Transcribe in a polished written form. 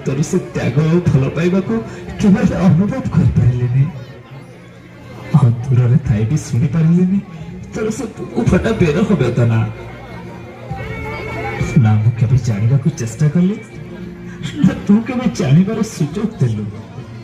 ତୋର ସେ ତ୍ୟାଗ ଓ ଭଲ ପାଇବାକୁ କେବେ ଅନୁଭବ କରିପାରିଲିନି। ଦୂରରେ ଥାଇ ବି ଶୁଣି ପାରିଲିନି ତୋର ସେ ଫଟା ବିରହ ବେଦନା। ନା ମୁଁ କେବେ ଜାଣିବାକୁ ଚେଷ୍ଟା କଲି, ନା ତୁ କେବେ ଜାଣିବାର ସୁଯୋଗ ଦେଲୁ।